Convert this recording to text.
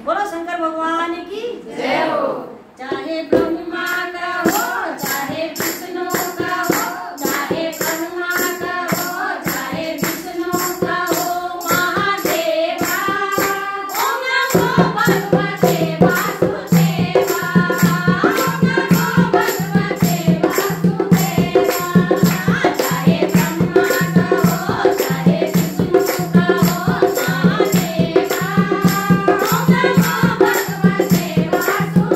बोलो शंकर भगवान की जय हो। चाहे ब्रह्मा का हो, चाहे विष्णु का हो, चाहे ब्रह्मा का हो, चाहे विष्णु का हो, महादेवा ओम नमो भगवते वासुदेवा, ओम नमो भगवते वासुदेवा। चाहे ब्रह्मा का हो, चाहे विष्णु का हो, महादेवा ओम नमो भगवते वासुदेवा।